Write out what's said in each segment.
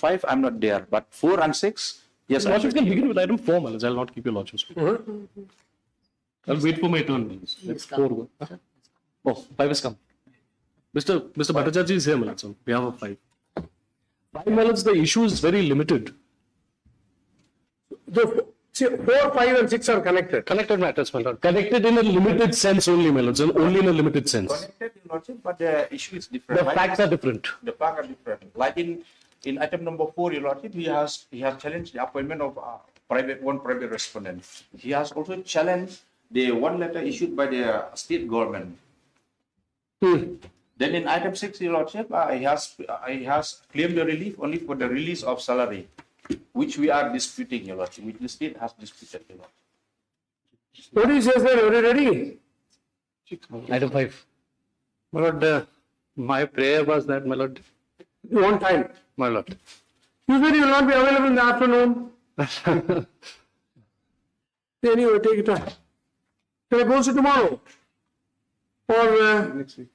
5, I'm not there. But 4 and 6, yes. Lordship can begin with item 4, my lords. I'll not keep your lordship speaking. I'll wait for my turn. Let's 4 go. Oh, 5 has come. Mr. Bhattacharya is here, my lords, on behalf of 5. 5, my lords, the issue is very limited. See, 4, 5 and 6 are connected. Connected matters, my lord. Connected in a limited sense only, my lords, and only in a limited sense. Connected, Your Lordship, but the issue is different. The facts are different. The facts are different. Like in item number 4, Your Lordship, he has challenged the appointment of one private respondent. He has also challenged the one letter issued by the state government. Then in item 6, Your Lordship, he has claimed the relief only for the release of salary, which we are disputing, Your Lordship, which the state has disputed, Your Lordship. What do you say, sir? Are you ready? Item 5. My lord, my prayer was that, my lord. You want time? My lord. You said you will not be available in the afternoon. Anyway, take it time. Can I post it tomorrow? Or Next week.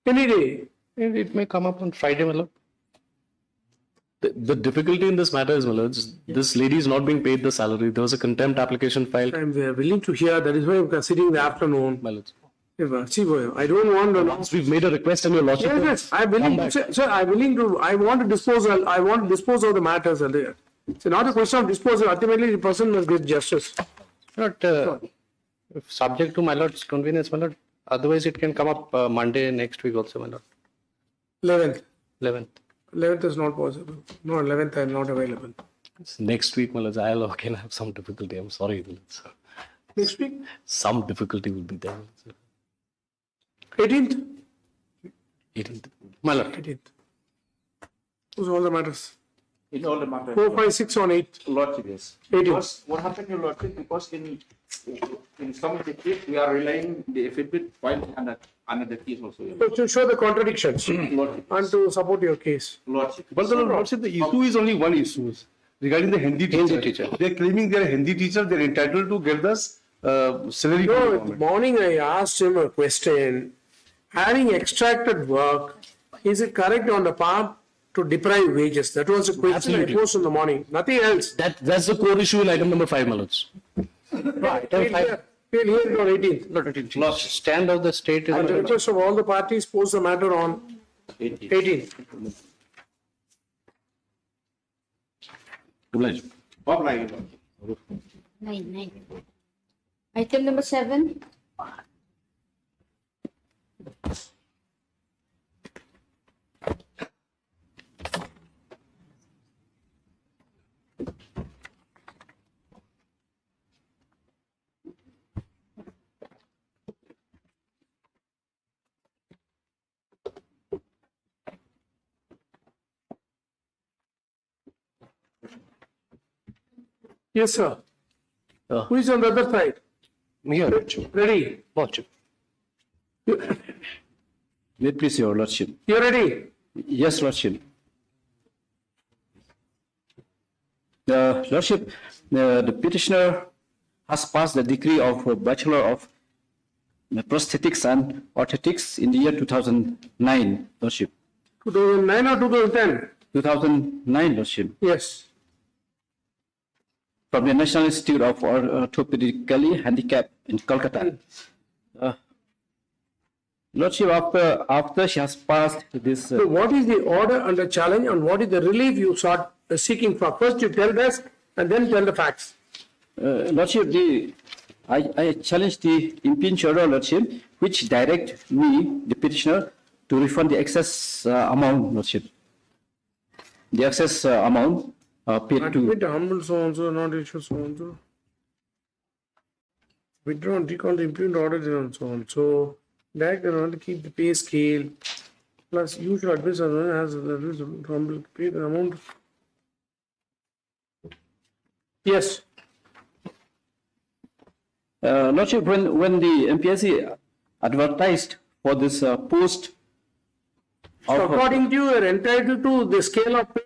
any day? It may come up on Friday, my lord. The difficulty in this matter is, my lords, this lady is not being paid the salary. There was a contempt application filed. I'm willing to hear. That is why I'm considering the afternoon. My lords. See, I don't want to. Once we've made a request and your lordship. Yes, I'm willing to. Sir, I'm willing to. I want to dispose of the matters earlier. It's not a question of disposal. Ultimately, the person must get justice. Not if subject to my lord's convenience, my lord. Otherwise, it can come up Monday next week also, my lord. 11th. 11th. 11th is not possible. No, 11th I'm not available. It's next week, my lords. I'll again have some difficulty. I'm sorry, my lords. Next week? Some difficulty will be there. 18th? 18th. My lord. 18th. Those are all the matters. In all the matters. 4, 5, 6 on 8. Lordship, yes. 18th. Because what happened, Your Lordship, because in some of the case, we are relying the affidavit filed under the case also. So to show the contradictions Lordship. and to support your case. Lordship. But the Lordship, the issue is only one issue regarding the Hindi teacher. They are claiming they are Hindi teacher. They are entitled to get this salary. No, in the morning I asked him a question. Having extracted work, is it correct on the part to deprive wages? That was a question Absolutely. I posed in the morning. Nothing else. That's the core issue in item number 5, my lords. Right. We'll hear it on 18th. Lord, stand of the state is At the request of all the parties, post the matter on 18th. obliged. Obliged. 9. Item number 7. Yes, sir. Oh. Who is on the other side? Here, Ready? lordship. May it please your Lordship. You're ready? Yes, Lordship. Lordship, the petitioner has passed the degree of Bachelor of Prosthetics and Orthotics in the year 2009, Lordship. 2009 or 2010? 2009, Lordship. Yes. From the National Institute of Orthopedically Handicapped in Kolkata. Lordship, after she has passed this... So what is the order under challenge and what is the relief you sought seeking for? First you tell us and then tell the facts. Lordship, I challenge the impinged order, Lordship, which direct me, the petitioner, to refund the excess amount, Lordship. The excess amount paid to... Admit humble so-and-so, not issue so-and-so. Withdraw and recall the impugned order and so-and-so. Direct and to keep the pay scale. Plus usual advice as the humble pay the amount. Yes. Lordship, when the MPSC advertised for this post... So according to you, are entitled to the scale of pay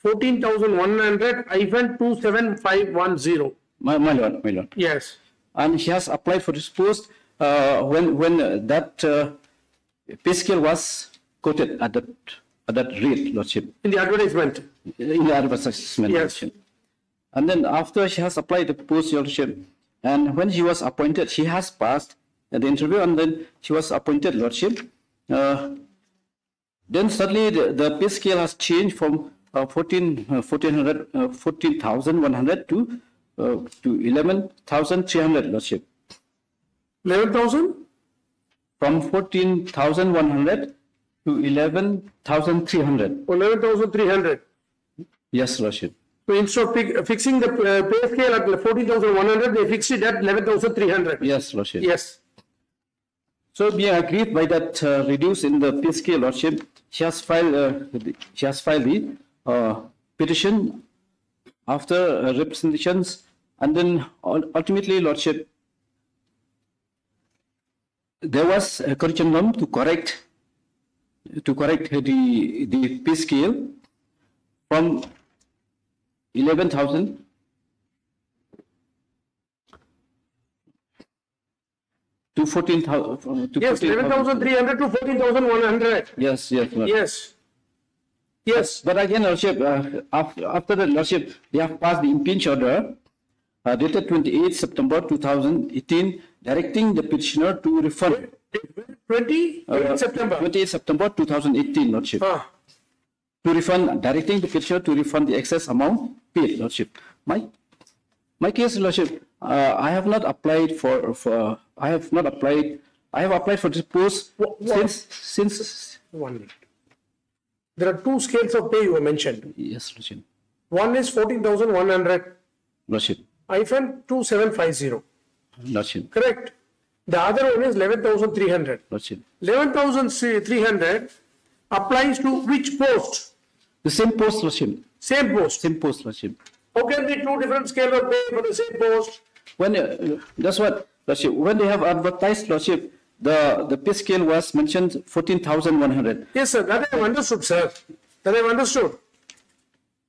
14,100-27510. My lord. Yes. And he has applied for this post when that pay scale was quoted at that that rate, Lordship, In the advertisement. in the advertisement. Yes. Lordship. And then after she has applied the post, Lordship, and when she was appointed, she has passed the interview, and then she was appointed, Lordship. Then suddenly the pay scale has changed from 14,100 to 11,300, Lordship. 11,000? From 14,100 to 11,300. 11,300. Yes, Lordship. So instead of fixing the pay scale at 14,100, they fixed it at 11,300. Yes, Lordship. Yes. So being aggrieved by that reduce in the pay scale, Lordship, she has filed the petition after representations, and then ultimately, Lordship, there was a corrigendum to correct the pay scale from 11,000 to 14,000. Yes, 11,300 to 14,100. Yes, Lordship. Yes. Yes. But again, Lordship, after the Lordship, they have passed the impinge order dated 28 September 2018, directing the petitioner to refund. 28 September. 28 September 2018, Lordship. To refund, directing the petitioner to refund the excess amount paid, Lordship. My case, Lordship, I have applied for this post since 1 minute. There are two scales of pay you have mentioned. yes, Lordship. One is 14,100 Lordship. hyphen 2750. Lordship. Correct. The other one is 11,300. Lordship. 11,300 applies to which post? The same post, Lordship. Same post. Same post, Lordship. How can be two different scales of pay for the same post? When that's what, Lordship. When they have advertised, Lordship, the pay scale was mentioned 14,100. Yes, sir. That I have understood, sir. That I have understood.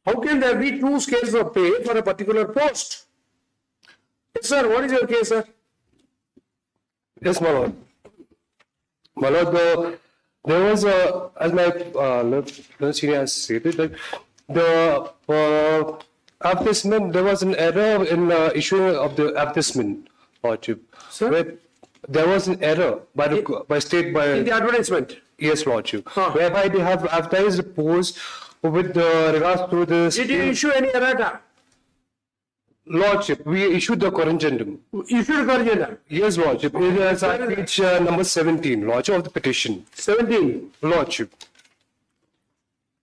How can there be two scales of pay for a particular post? Yes, sir. What is your case, sir? Yes, my lord. My lord, there was as my senior has stated, that the advertisement, there was an error in issuing of the advertisement, Lordship. Sir? Where there was an error by In the advertisement. yes, Lordship, whereby they have advertised the post with regards to this. Did you issue any errata? Lordship, we issued the corrigendum. Issued corrigendum. Yes, Lordship. It is at page number 17, Lordship of the petition. 17. Lordship.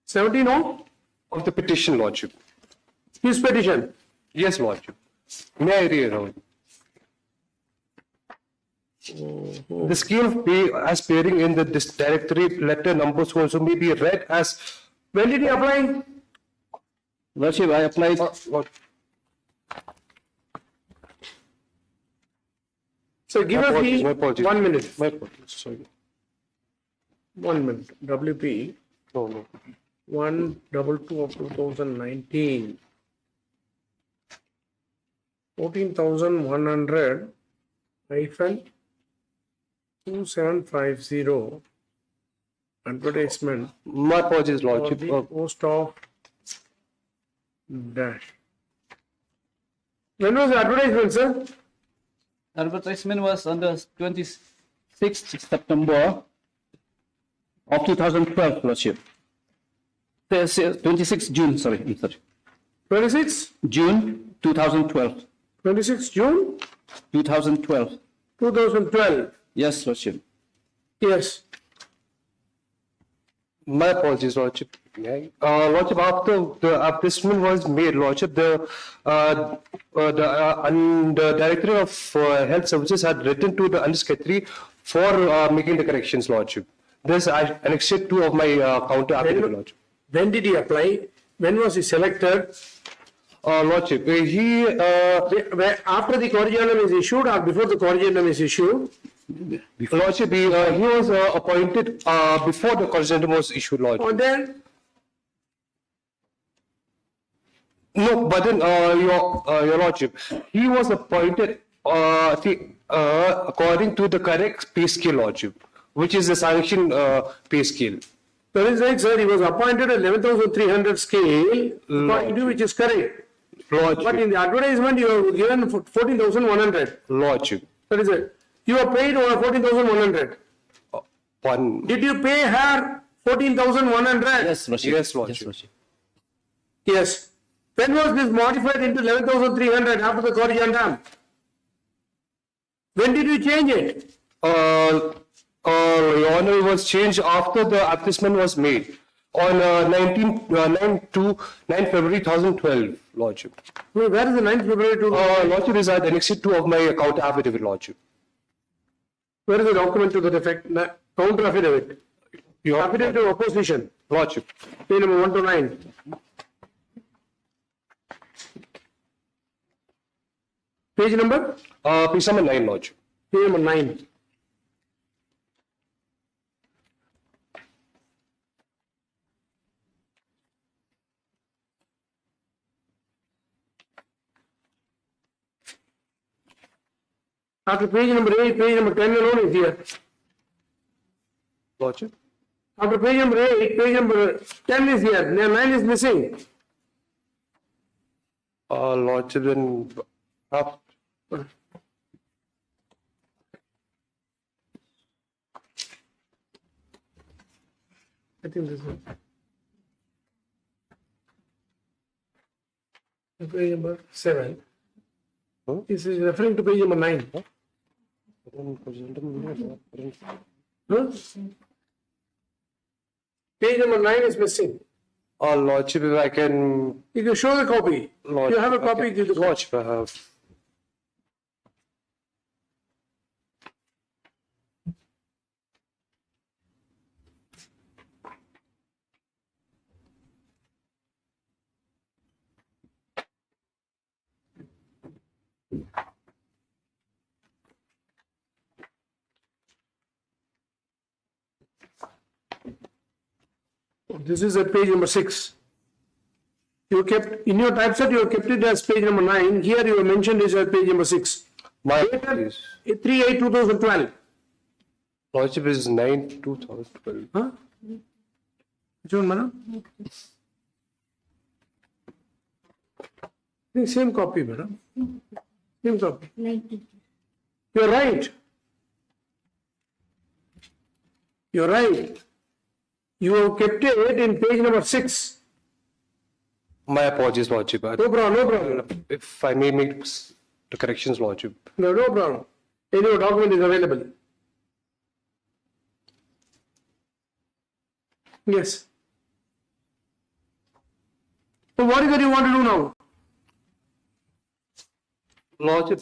17 Of the petition, Lordship. his petition. Yes, Lordship. May I read out? The scale of pay as appearing in this directory letter numbers also may be read as. When did he apply? Lordship, I applied. So give My us apologies, the my apologies. 1 minute. My apologies, sorry. 1 minute. WP No. 122 of 2019. 14,100 hyphen 2750 advertisement My apologies, for Lordship. the post of dash. When was the advertisement, sir? Advertisement was on the 26th September of 2012, Lordship. 26 June, sorry, I'm sorry. 26? June 2012. 26 June 2012. 2012. Yes, Lordship. Yes. My apologies, Lordship. Lordship, after the advertisement was made, Lordship, the Director of Health Services had written to the Undersecretary for making the corrections, Lordship. This I annexed two of my counter affidavit, Lordship. When did he apply? When was he selected? Lordship, he After the corrigendum is issued or before the corrigendum is issued? Lordship, he was appointed before the corrigendum was issued, Lordship. Or then? No, but then your Lordship, he was appointed according to the correct pay scale, Lordship, which is the sanctioned pay scale. That is right, sir. He was appointed at 11,300 scale, according to which is correct. But Lordship, in the advertisement, you have given 14,100. Lordship, That is it. You are paid over 14,100. one, Did you pay her 14,100? Yes, Lordship. Yes, Lordship. Yes. When was this modified into 11,300 after the corrigendum? When did you change it? Your Honor, it was changed after the advertisement was made on 9 February 2012, Lordship. No, where is the 9th February to? Lordship is at Annexure 2 of my account affidavit, Lordship. Where is the document to that effect? Counter affidavit. Your Affidavit of opposition. Lordship. Page number 1 to 9. Page number? Page number 9, Lordship. Page number 9. After page number 8, page number 10 alone is here. Lordship. After page number 8, page number 10 is here. Now 9 is missing. Lordship, then I think this is page number 7. Huh? This is referring to page number 9. Huh? Page number 9 is missing. Lordship, if I can. You can show the copy. Lordship, You have a copy. okay. Give the copy. Lordship, I have. This is at page number 6. You kept in your typeset. You have kept it as page number 9. Here you have mentioned is at page number 6. My Dated 3/8/2012. Lordship is 9/2012. Huh? Which one, madam? The same copy, madam. Same copy. 90. You're right. You're right. You have kept it in page number 6. My apologies, Lordship. No problem, no problem. If I may make the corrections, Lordship. No, no problem. Any document is available. Yes. So what is that you want to do now? Lordship,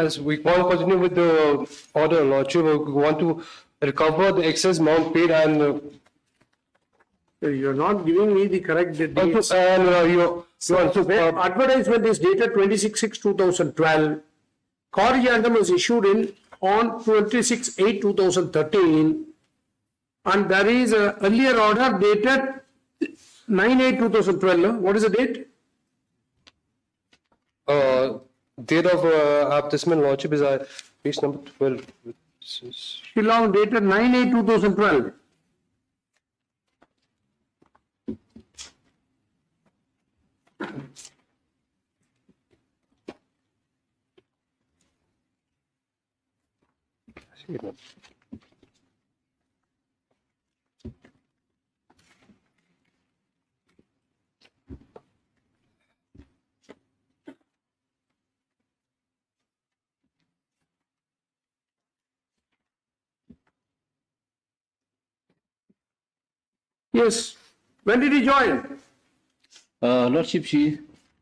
as we want to continue with the order, Lordship, we want to recover the excess amount paid and You're not giving me the correct dates. you want to Advertisement is dated 26/6/2012. Corrigendum was issued on 26/8/2013. And there is an earlier order dated 9/8/2012. What is the date? date of advertisement, Lordship, is page number 12. Shillong dated 9/8/2012. Yes. When did he join? Lordship, she.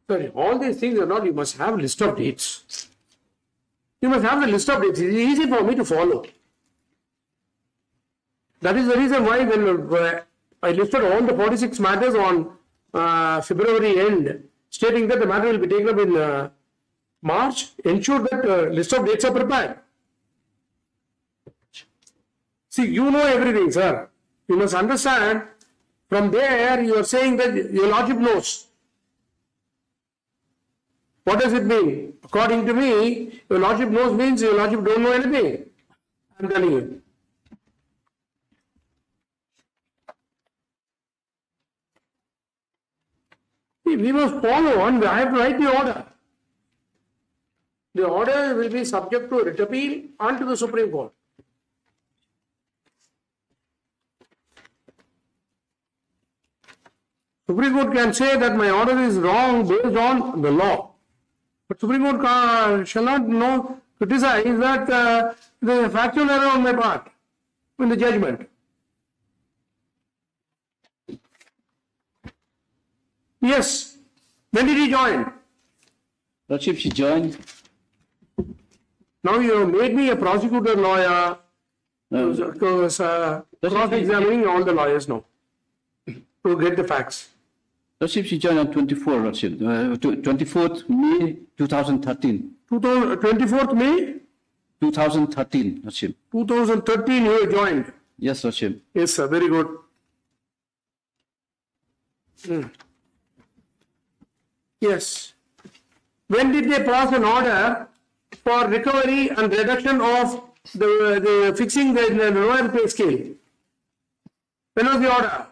Sorry, all these things are not, you must have list of dates. You must have the list of dates. It's easy for me to follow. That is the reason why when I listed all the 46 matters on February end, stating that the matter will be taken up in March, ensure that list of dates are prepared. See, you know everything, sir. You must understand, from there you are saying that your lordship knows. What does it mean? According to me, your lordship knows means your lordship don't know anything. I'm telling you. we must follow on. I have to write the order. The order will be subject to writ appeal and to the Supreme Court. Supreme Court can say that my order is wrong based on the law. But Supreme Court shall not criticize that there is a factual error on my part in the judgment. Yes. When did he join? Lordship, she joined. Now you have made me a prosecutor lawyer, cross-examining all the lawyers now to get the facts. Lordship, she joined on 24th May 2013. 24th May 2013, Lordship. 2013 you joined. Yes, Lordship. Yes, sir. Very good. Yes. When did they pass an order for recovery and reduction of the fixing the lower pay scale? When was the order?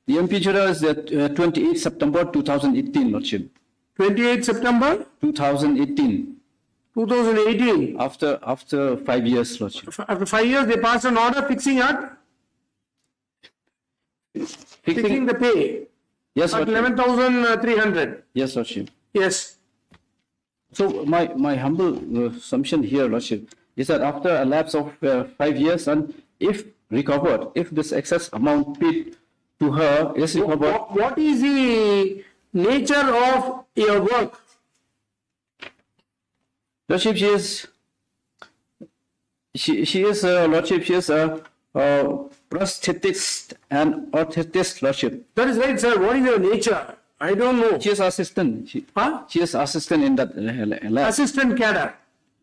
The impeachment is 28 September 2018, Lordship. 28 September 2018. 2018. After 5 years, Lordship. After 5 years, they passed an order fixing the pay Yes, at Lordship. 11,300. Yes, Lordship. Yes. So my humble assumption here, Lordship, is that after a lapse of 5 years, and if recovered, if this excess amount paid to her is recovered, What is the nature of your work? Lordship, she is Lordship, she is a prosthetist and orthotist, Lordship. That is right, sir. What is your nature? I don't know. She is assistant. She is assistant in that lab, Assistant cadre,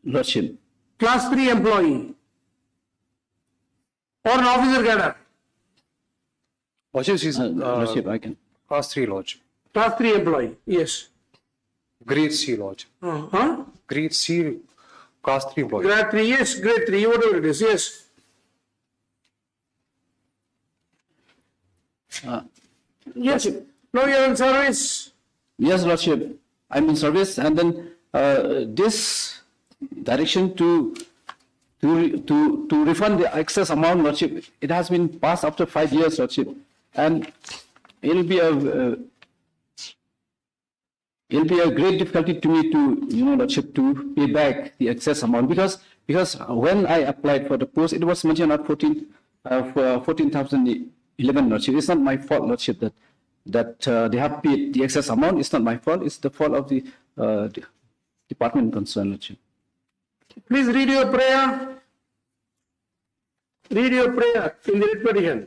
Lordship. class 3 employee, or an officer cadre, Lordship, she's Lordship, I can. class 3 Lordship. class 3 employee. Yes. Grade C Lordship. Grade C, class 3 employee. Grade 3, yes. Grade 3, whatever it is. Yes. Yes. Now you are in service. Yes, Lordship. I'm in service, and then this direction to refund the excess amount, Lordship, it has been passed after 5 years, Lordship, and it'll be a great difficulty to me to, Lordship, to pay back the excess amount, because when I applied for the post, it was mentioned at 14,011, Lordship. It's not my fault, Lordship, that they have paid the excess amount. It's not my fault. It's the fault of the department concerned, Lordship. Please read your prayer. Read your prayer in the writ petition.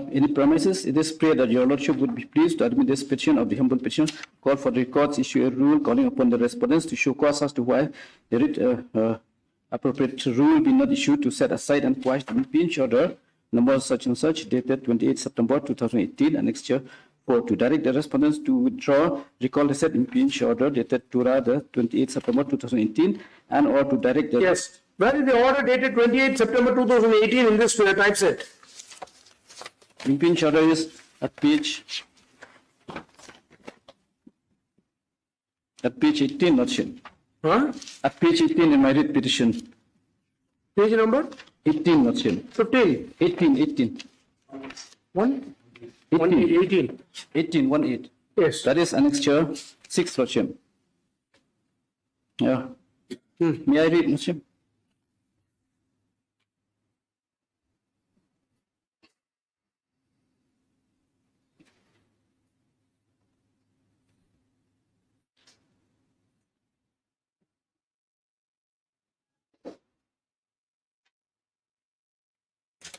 In the premises, it is prayed that your Lordship would be pleased to admit this petition of the humble petitioner, call for the records, issue a rule calling upon the respondents to show cause as to why the writ appropriate rule be not issued to set aside and quash the impinge order number such and such dated 28 September 2018 annexed here 4 to direct the respondents to withdraw, recall the said impinge order dated the 28 September 2018 and or to direct the... Yes. Where is the order dated 28 September 2018 in this typeset? Impinge order is at page 18, Lordship. At page 18 in my writ petition. Page number? 18, Lordship. 15. 18. 1? 18. 18. 18. Yes. That is annexure 6, Lordship. Yeah. May I read, Lordship?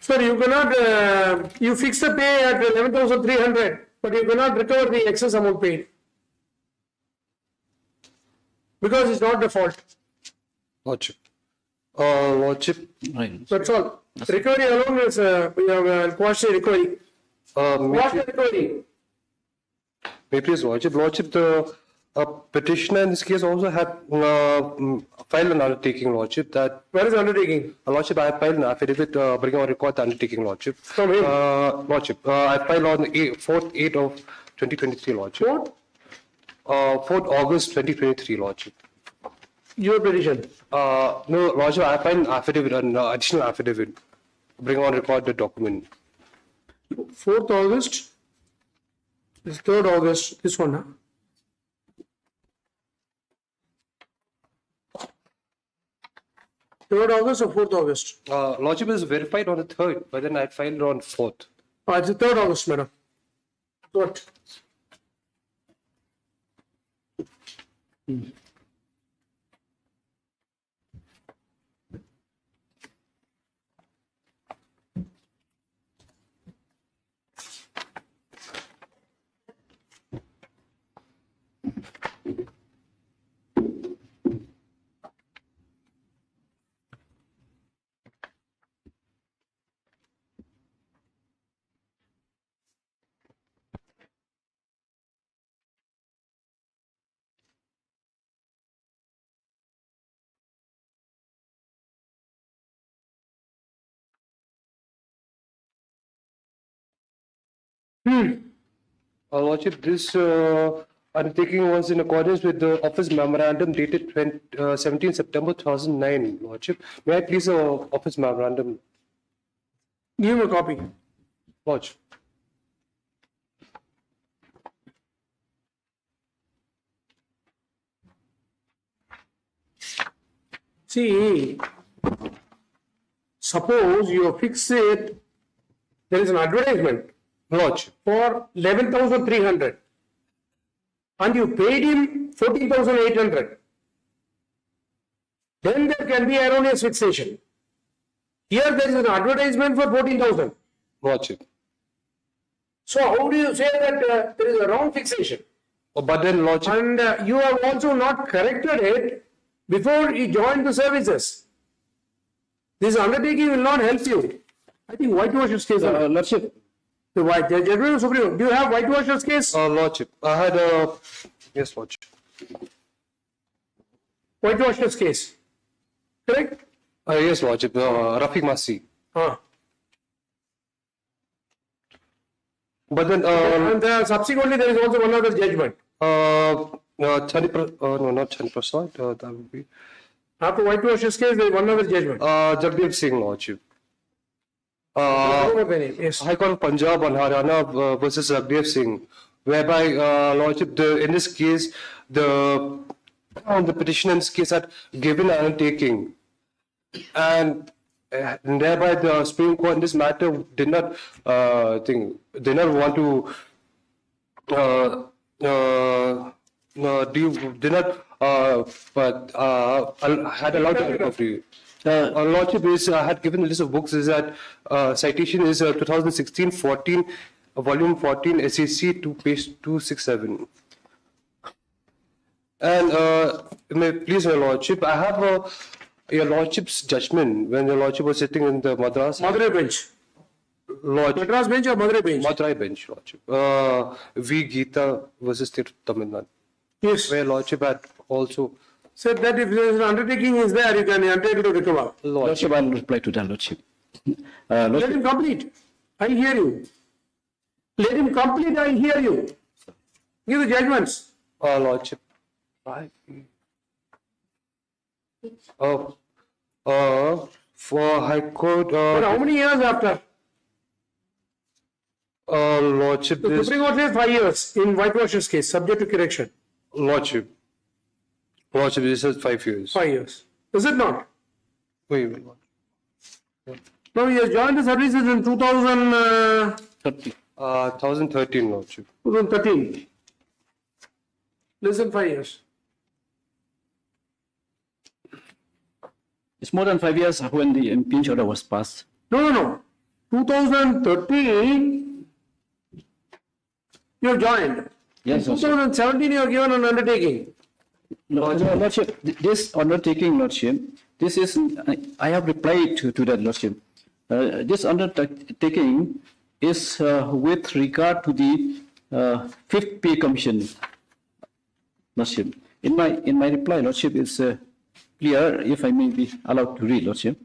Sir, you cannot, you fix the pay at 11,300, but you cannot recover the excess amount paid. Because it's not the fault. Lordship. Lordship. Right. That's all. Recovery alone is, we have quasi recovery. May Quasi recovery. please, Lordship. Lordship, the A petitioner in this case also had filed an undertaking, Lordship, that Where is undertaking? Lordship, I have filed an affidavit bringing on record the undertaking, Lordship. From whom? Lordship, I filed on the 4th 8 of 2023, Lordship. What? 4th August 2023, Lordship. Your petition. No, Lordship, I filed an affidavit, an additional affidavit, bring on record the document. 4th August. This is 3rd August. This one, huh? Third August or 4th August? Lordship is verified on the 3rd, but then I filed on 4th. Oh, it's the 3rd August, madam. What? Lordship, this undertaking was in accordance with the office memorandum dated 17 September 2009, Lordship. May I please office memorandum, Give him a copy. Lordship? See, suppose you fix it, there is an advertisement Lordship. for 11,300 and you paid him 14,800. Then there can be erroneous fixation. Here there is an advertisement for 14,000. Lordship. So how do you say that there is a wrong fixation? But then, Lordship, And you have also not corrected it before you joined the services. This undertaking will not help you. I think whitewasher's case. Lordship, The judgment of Supreme. Do you have whitewasher's case? Lordship, I had yes, Lordship. Whitewasher's case. Correct? Yes, Lordship, Rafiq Masi. But then, And subsequently there is also one other judgment. no, not Chani Prasad, that would be After whitewasher's case, there is one other judgment. Jagdeep Singh, Lordship. Yes. High Court of Punjab and Haryana versus Jagdeep Singh, whereby Lordship, in this case, the petitioner in this case had given an undertaking, and thereby the Supreme Court in this matter did not want to had allowed the recovery. Lordship had given the list of books is that citation is 2016-14, volume 14, SEC to page 267. And please, Your Lordship, I have Your Lordship's judgment when Your Lordship was sitting in the Madras. Madurai bench. Lordship, Madras bench or Madurai bench? Madurai bench, Lordship. V. Geeta versus State of Tamil Nadu, Yes. where Lordship had also. Said that if there is an undertaking is there, you can undertake to recover. Lordship, I'll reply to that, Lordship. Let Lordship, him complete. I hear you. Let him complete. I hear you. Give the judgments. Lordship. For High Court. But how many years after? Lordship, The this. Supreme Court says 5 years in whitewasher's case, subject to correction. Lordship, this is 5 years. 5 years. Is it not? Wait. Now he has joined the services in 30. 2013, Lordship. 2013. Less than 5 years. It's more than 5 years when the impinge order was passed. No. 2013, you have joined. Yes, In Lordship. 2017, you have given an undertaking. Lordship, this undertaking, Lordship, this is, I have replied to that, Lordship. This undertaking is with regard to the 5th pay commission. Lordship. In my reply, Lordship, is clear, if I may be allowed to read, Lordship.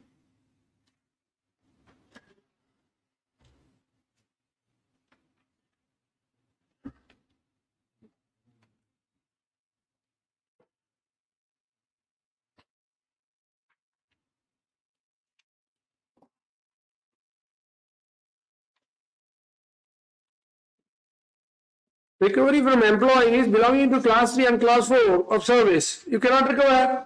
Recovery from employees belonging to class 3 and class 4 of service. You cannot recover.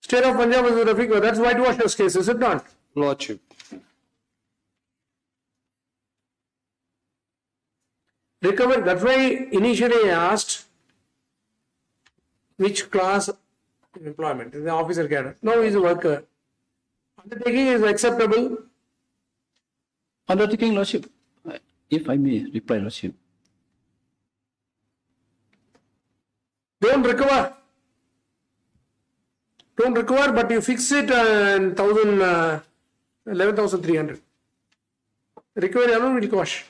State of Punjab is Rafiq. That's whitewasher's case, is it not? Lordship. Recover. That's why initially I asked which class in employment. Is the officer cadre. No, he's a worker. Undertaking is acceptable. Undertaking, Lordship, if I may reply, Lordship. Don't recover. Don't recover, but you fix it in 11,300. Recovery alone will cost.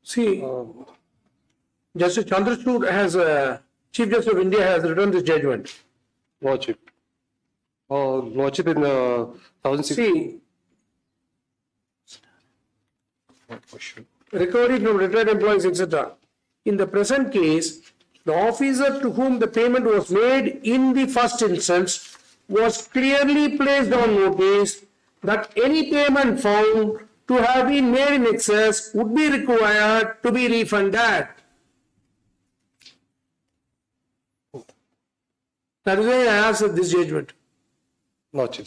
See, Justice Chandrachud has, Chief Justice of India has written this judgment. Lordship. Lordship in 1016. See, recovery from retired employees, etc. In the present case, the officer to whom the payment was made in the first instance was clearly placed on notice that any payment found to have been made in excess would be required to be refunded. That is why I asked this judgment. Lordship.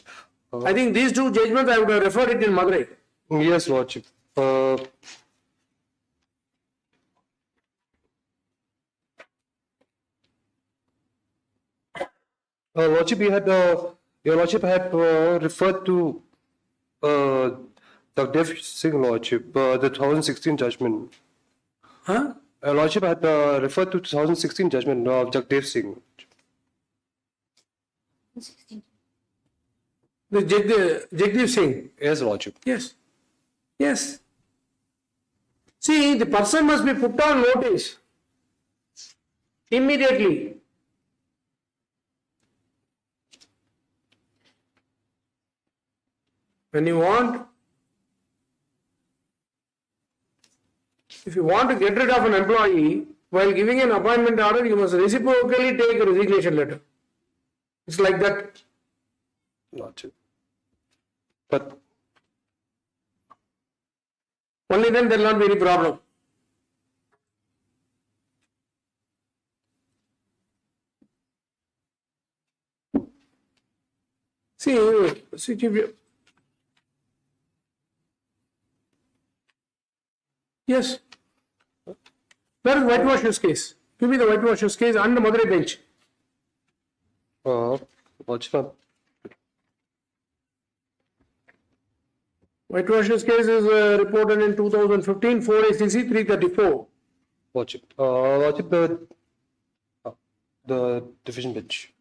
I think these two judgments I would have referred it in Madurai. Yes, Lordship. Lordship, your Lordship had referred to the Dev Singh Lordship, the 2016 judgment. Huh? Lordship had referred to 2016 judgment of Jagdev Singh. The Jagdeep Singh. Yes, Lordship. Yes. Yes. See, the person must be put on notice immediately. When you want, if you want to get rid of an employee, while giving an appointment order, you must reciprocally take a resignation letter. It's like that. Lordship. But Only then there will not be any problem. See, yes. Where is whitewasher's case? Give me the whitewasher's case and the Madurai bench. Lordship. Whitewasher's case is reported in 2015, 4 ACC 334. Lordship. Lordship, the division bench.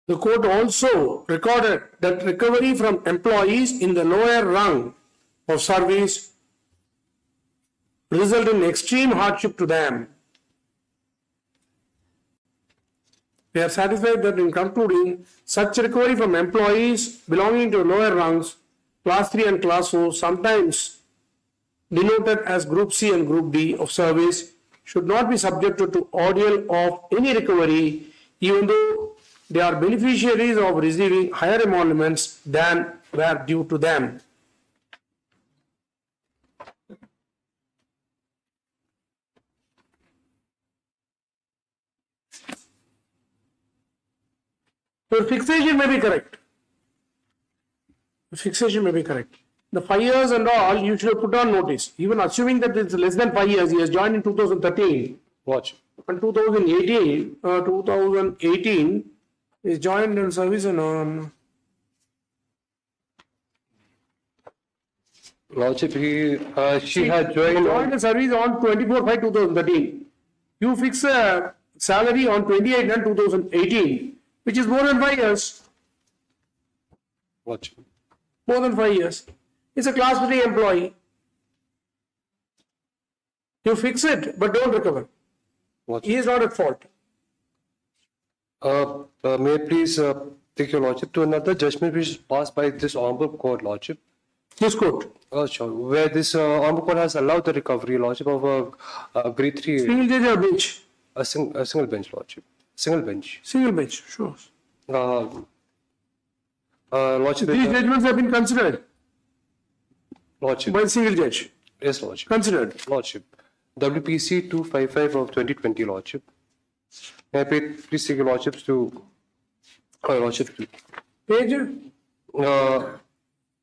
The court also recorded that recovery from employees in the lower rung of service result in extreme hardship to them. We are satisfied that in concluding, such recovery from employees belonging to lower rungs, class 3 and class 4, sometimes denoted as group C and group D of service, should not be subjected to ordeal of any recovery, even though they are beneficiaries of receiving higher emoluments than were due to them. So fixation may be correct. Fixation may be correct. The 5 years and all, you should put on notice. Even assuming that it's less than 5 years, he has joined in 2013. Watch. And 2018 is joined in service and Lordship, she had joined. joined in service on 24/5/2013. You fix a salary on 28/9/2018, which is more than 5 years. Watch. More than 5 years. It's a class 3 employee. You fix it, but don't recover. Watch. He is not at fault. May I please take your Lordship to another judgment which is passed by this Honorable Court, Lordship? This court. Sure. Where this Honorable Court has allowed the recovery, Lordship, of a grade 3, Single judge or bench? a single bench, Lordship. Single bench. Single bench, sure. Lordship, These judgments have been considered Lordship. by the single judge. Yes, Lordship. Considered. Lordship. WPC 255 of 2020, Lordship. May I please take your Lordships to Lordship. Page?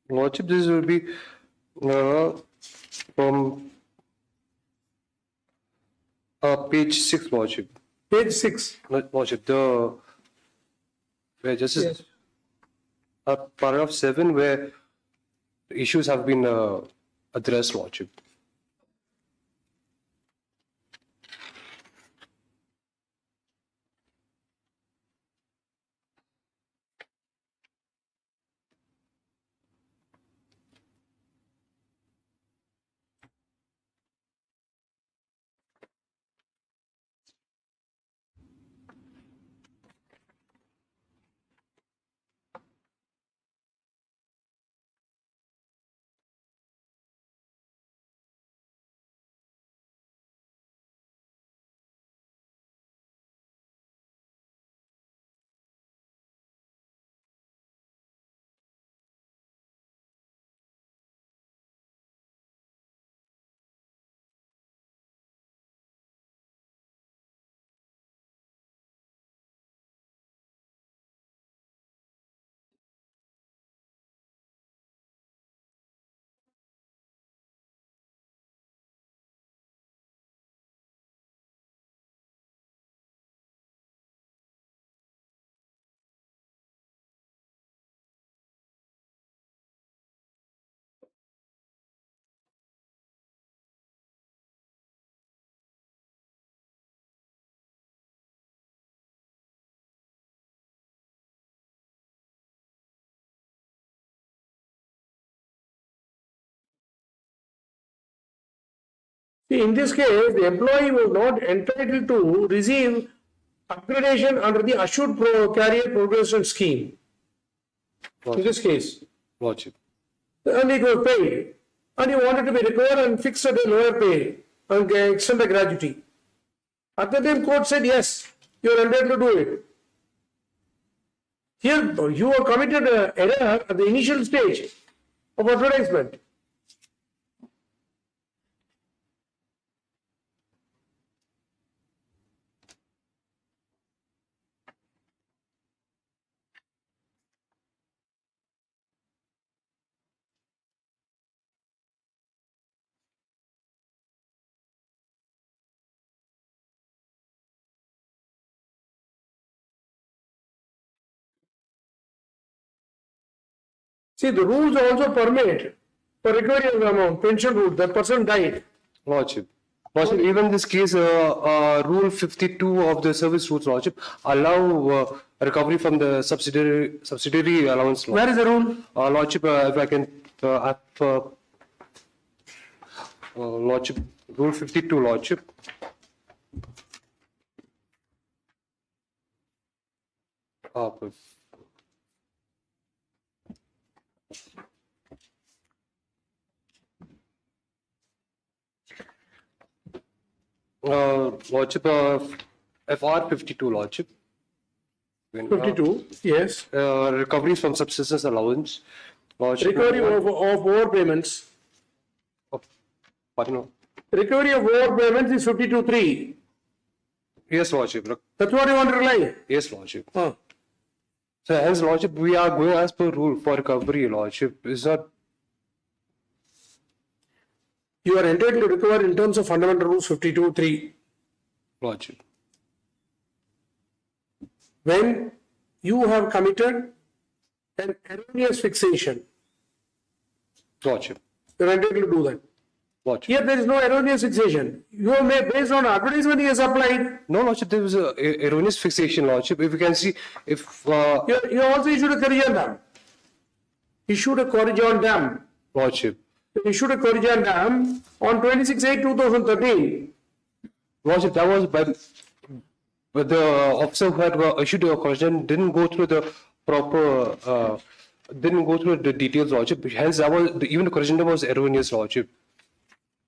Lordship, this will be from page 6, Lordship. Page 6. Lordship, where Justice, Yes. paragraph 7, where the issues have been addressed, Lordship. See, in this case, the employee was not entitled to receive upgradation under the assured career progression scheme. In this case, Lordship. and it was paid, and he wanted to be recovered and fixed at a lower pay and extend the gratuity. At the time, court said yes, you are entitled to do it. Here, you have committed an error at the initial stage of advertisement. See, the rules also permit for recovery of the amount, pension rule, the person died. Lordship. Lordship, even this case, Rule 52 of the Service Rules, Lordship, allow recovery from the subsidiary allowance. Where is the rule? Lordship, if I can, Lordship, Rule 52, Lordship. Lordship, FR 52, Lordship. 52, yes. Recoveries from subsistence allowance. Lordship, Recovery of overpayments. pardon, Recovery of overpayments is 52.3. yes, Lordship. That's what you want to rely. Yes, Lordship. Huh. So, hence, Lordship, we are going as per rule for recovery, Lordship. Is not. You are entitled to recover in terms of fundamental rules 52.3. Lordship. When you have committed an erroneous fixation, Lordship. you are entitled to do that. Lordship. Here there is no erroneous fixation. You have made based on advertisement he has applied. No, Lordship, there was a erroneous fixation, Lordship. If you can see, if You also issued a corrigendum. Issued a corrigendum. Lordship. Issued a corrigendum on 26/8/2013. Lordship, that was but the officer who had issued a correction didn't go through the proper, didn't go through the details, Lordship. Hence, that was even the correction was erroneous, Lordship.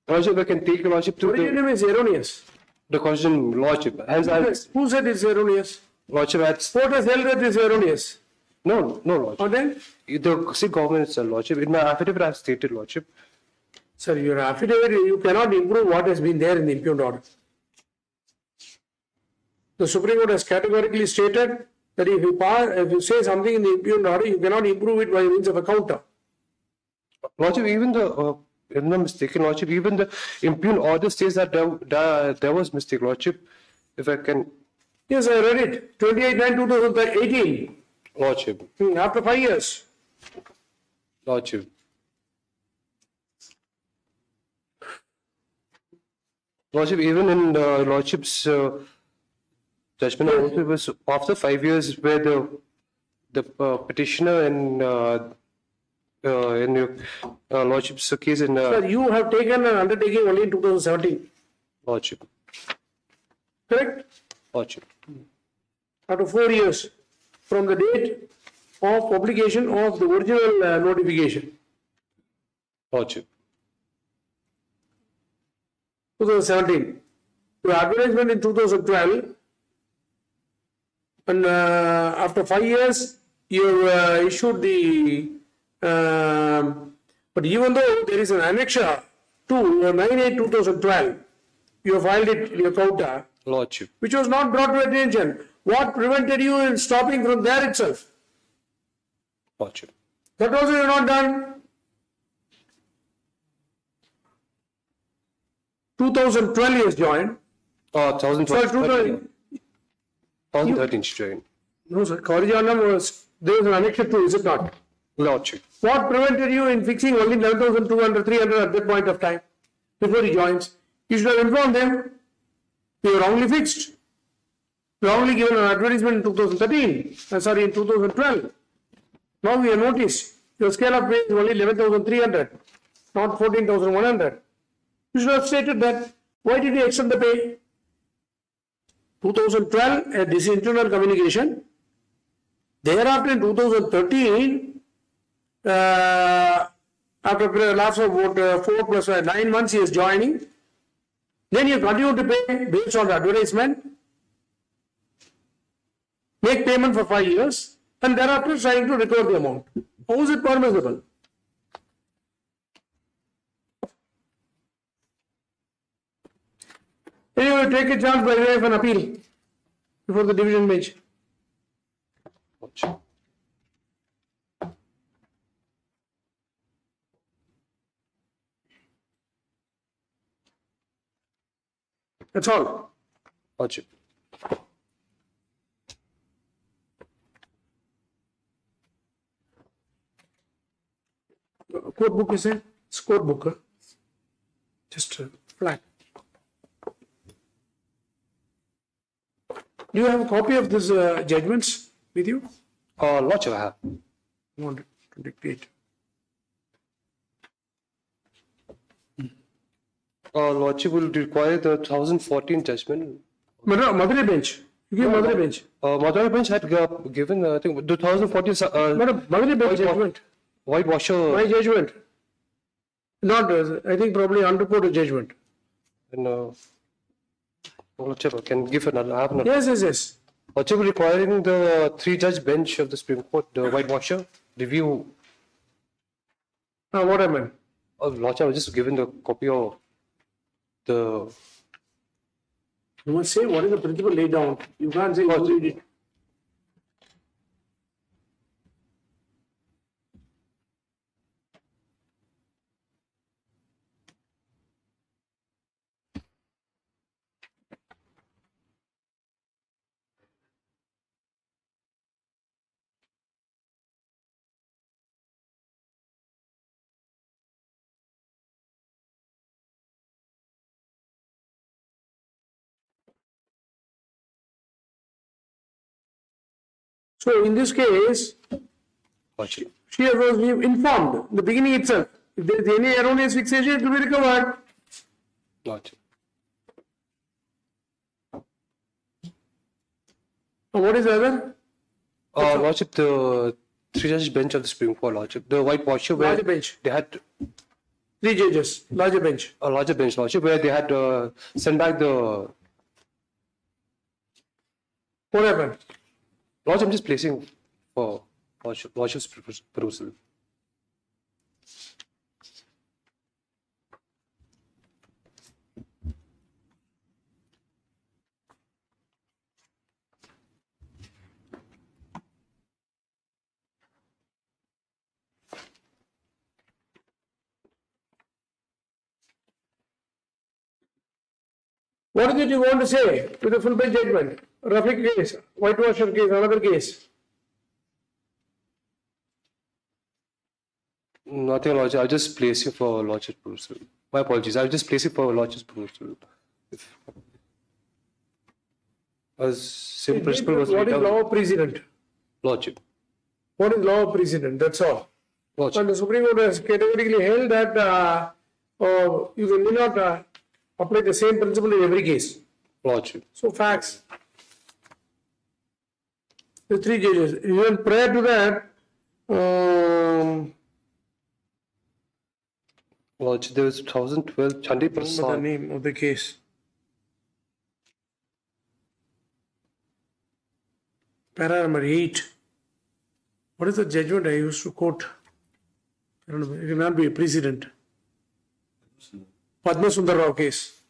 Lordship, I can take Lordship to Corrigendum is erroneous. the correction, Lordship. Hence, Who said it's erroneous? Lordship, that's Court has held that it's erroneous. no, Lordship. Or then, The state government itself, Lordship. In my affidavit, I have stated, Lordship. sir, your affidavit, you cannot improve what has been there in the impugned order. The Supreme Court has categorically stated that if you say something in the impugned order, you cannot improve it by means of a counter. Lordship, even the, if I'm not mistaken, Lordship, even the impugned order states that there was mistake, Lordship. If I can, Yes, I read it. 28/9/2018. Lordship, After 5 years. Lordship. Lordship, even in Lordship's judgment, also it was after 5 years where the petitioner and in your Lordship's case in Sir, you have taken an undertaking only in 2017. Lordship, Correct? Lordship, After 4 years from the date of publication of the original notification. Lordship, 2017. Your advertisement in 2012, and after 5 years, you issued the. But even though there is an annexure to 9/8/2012, you have filed it in your counter, Lordship, which was not brought to attention. What prevented you in stopping from there itself? Lordship, That also you have not done. 2012 he has joined. 2013, 2013 she joined. No, sir. Corrigendum was, there was an annexure to, is it not? Lordship, What prevented you in fixing only 11,200, 300 at that point of time before he joins? You should have informed them. You were wrongly fixed. You were only given an advertisement in 2013. In 2012. Now we have noticed your scale of pay is only 11,300, not 14,100. You should have stated that. Why did you extend the pay? 2012, this is internal communication. Thereafter, in 2013, after the lapse of about 4 plus 9 months, he is joining. Then you continue to pay based on the advertisement, make payment for 5 years, and thereafter trying to recover the amount. How is it permissible? Anyway, take a chance by way of an appeal before the division bench. Lordship, That's all. Lordship, Court book is a court book. Just flat. Do you have a copy of these judgments with you? Lordship, I have. Want to dictate? Lordship will require the 2014 judgment. Madurai bench. You give Madurai bench. Madurai bench had given, I think, 2014 Madam, Madurai bench judgment. whitewasher. My judgment. Not, I think probably unreported judgment. And Lordship, I can give another. I have another. Yes. Lordship requiring the 3-judge bench of the Supreme Court, the whitewasher, review. What I meant. Lordship, I was just given the copy of the. You must say what is the principle laid down. You can't say you read it. So in this case, Lordship. she was informed in the beginning itself. If there is any erroneous fixation, it will be recovered. Lordship. What is the other? Lordship, the 3-judge bench of the Supreme Court, Lordship. The whitewasher where Larger bench. they had 3 judges, larger bench. a larger bench, Lordship, where they had sent back the. What happened? Lordship, I'm just placing for Lordship's perusal. What did you want to say with the full bench judgment? Rafiq case, whitewasher case, another case. Nothing, Lordship. I'll just place it for Lordship's perusal. My apologies. I'll just place it for Lordship's perusal. As same principle was What laid is out. law of precedent? Lordship. What is law of precedent? That's all. Lordship. And the Supreme Court has categorically held that you may not apply the same principle in every case. Lordship. So facts. The 3 judges. Even prior to that, Lordship, there was 2012 Chandi remember the Prasad. name of the case. Para number 8. What is the judgment I used to quote? I don't know. It will not be a precedent. Padma Sundar Rao case.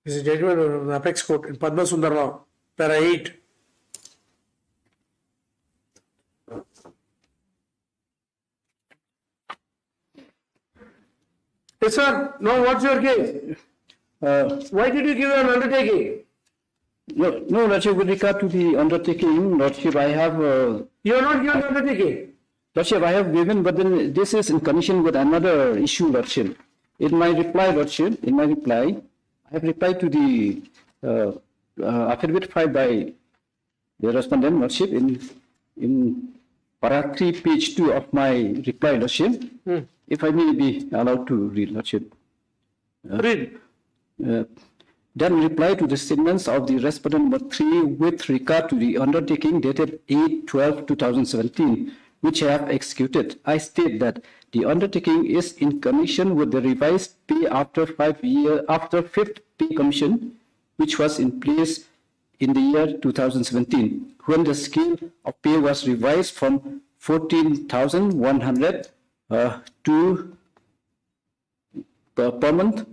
This is a judgment of the apex court in Padma Sundar Rao. Para 8. Yes, sir. Now, what's your case? Why did you give an undertaking? No, Lordship, with regard to the undertaking, Lordship, I have. You are not given undertaking. Lordship, I have given, but then this is in connection with another issue, Lordship. In my reply, Lordship, I have replied to the affidavit filed by the respondent, Lordship, in para 3, page 2 of my reply, Lordship. If I may be allowed to read, Lordship. Read. Then reply to the statements of the respondent number 3 with regard to the undertaking dated 8/12/2017, which I have executed. I state that the undertaking is in connection with the revised pay after 5th pay commission, which was in place in the year 2017, when the scale of pay was revised from 14,100 to per month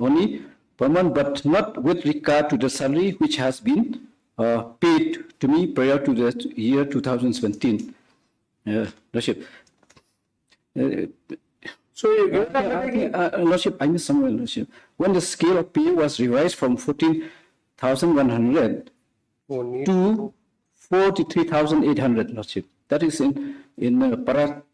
only per month, but not with regard to the salary which has been paid to me prior to the year 2017. Lordship. So you give undertaking. Lordship, I missed somewhere, Lordship. When the scale of pay was revised from 14,100 to 43,800, Lordship. That is in para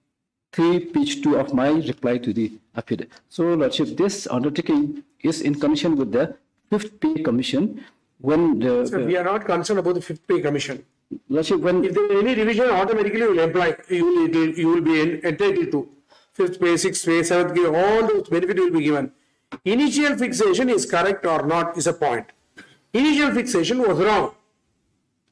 3, page 2 of my reply to the affidavit. So, Lordship, this undertaking is in connection with the 5th pay commission, when So we are not concerned about the fifth pay commission. Lordship, when If there is any revision, automatically you will apply, you will be entitled to fifth pay, sixth pay, seventh pay, all those benefits will be given. Initial fixation is correct or not is a point. Initial fixation was wrong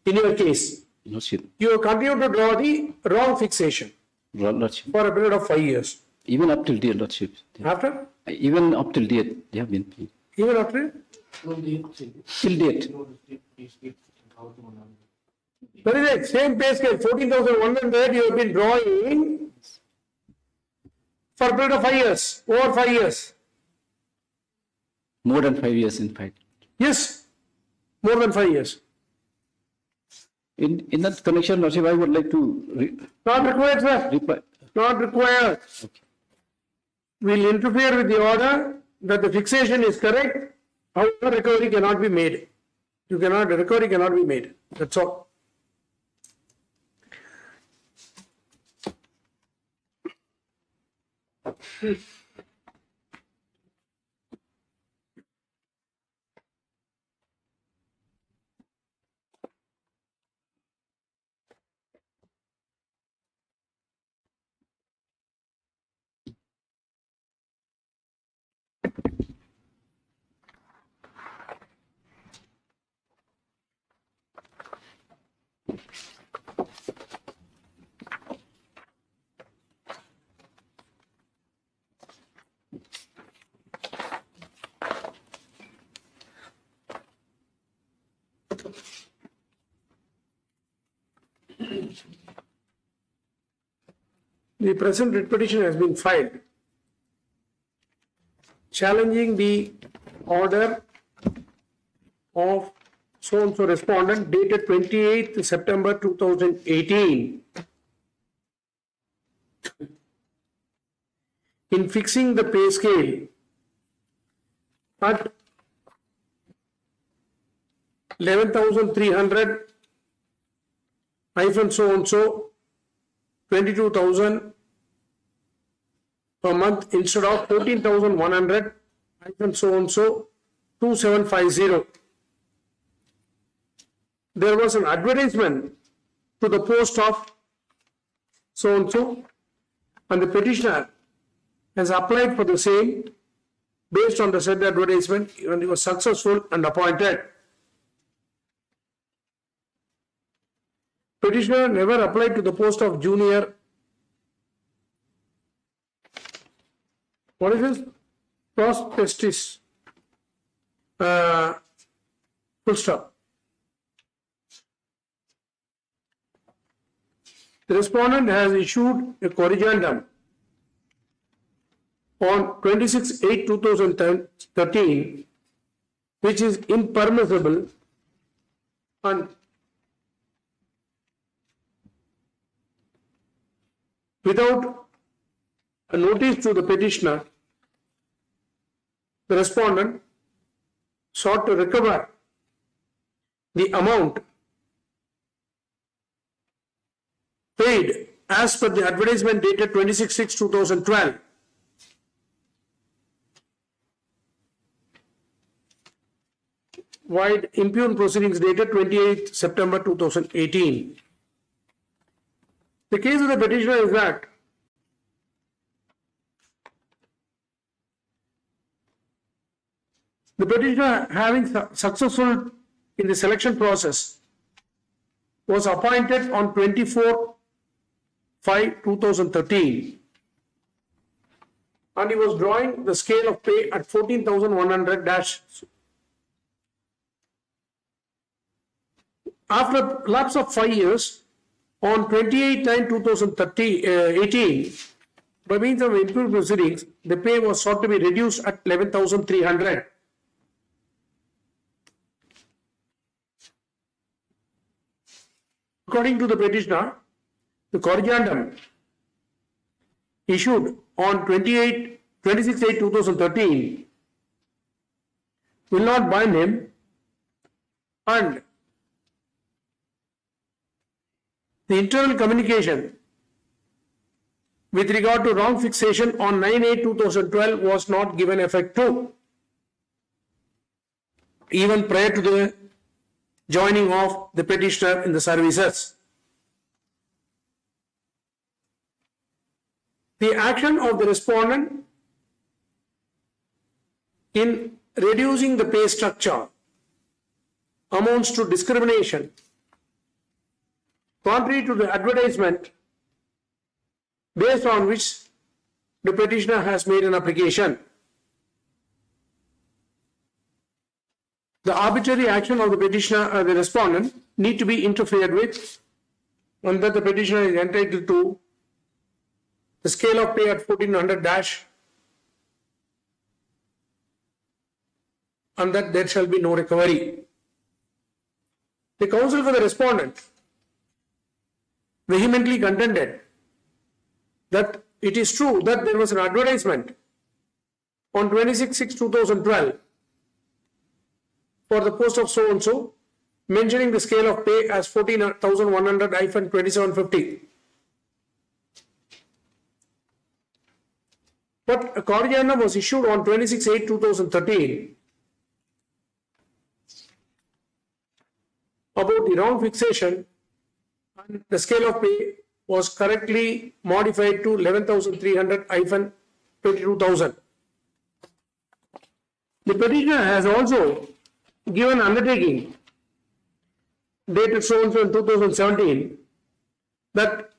in your case. Lordship, You continue to draw the wrong fixation Lordship, for a period of 5 years. even up till date, Lordship, After? even up till date, they have been paid. Even after? Till date. That is it, same pay scale, 14,100 you have been drawing for a period of 5 years, over 5 years. More than 5 years, in fact. Yes, more than 5 years. In that connection, Lordship, I would like to Not required, sir. reply. Not required. We'll interfere with the order that the fixation is correct. However, recovery cannot be made. Recovery cannot be made. That's all. The present writ petition has been filed challenging the order of so-and-so respondent dated 28th September 2018 in fixing the pay scale at 11,300 hyphen so-and-so 22,000 per month instead of 14,100 hyphen so-and-so 2750. There was an advertisement to the post of so-and-so and the petitioner has applied for the same based on the said advertisement and he was successful and appointed. Petitioner never applied to the post of junior. What is this? Prospectus. Full stop. The respondent has issued a corrigendum on 26/8/2013, which is impermissible and without a notice to the petitioner, the respondent sought to recover the amount paid as per the advertisement dated 26/6/2012. While impugn proceedings dated 28th September 2018. The case of the petitioner is that the petitioner, having successful in the selection process, was appointed on 24/5/2013 and he was drawing the scale of pay at 14,100 dash. After lapse of 5 years, on 28/9/2018, by means of impugn proceedings, the pay was sought to be reduced at 11,300. According to the petitioner, the corrigendum issued on 26/8/2013 will not bind him, and the internal communication with regard to wrong fixation on 9/8/2012 was not given effect to, even prior to the joining of the petitioner in the services. The action of the respondent in reducing the pay structure amounts to discrimination, contrary to the advertisement based on which the petitioner has made an application. The arbitrary action of the petitioner or the respondent need to be interfered with, and that the petitioner is entitled to the scale of pay at 1400 dash, and that there shall be no recovery. The counsel for the respondent vehemently contended that it is true that there was an advertisement on 26/6/2012 for the post of so and so, mentioning the scale of pay as 14,100-2750. But a corrigendum was issued on 26/8/2013 about the wrong fixation, and the scale of pay was correctly modified to 11,300-22,000. The petitioner has also given undertaking dated so and so in 2017 that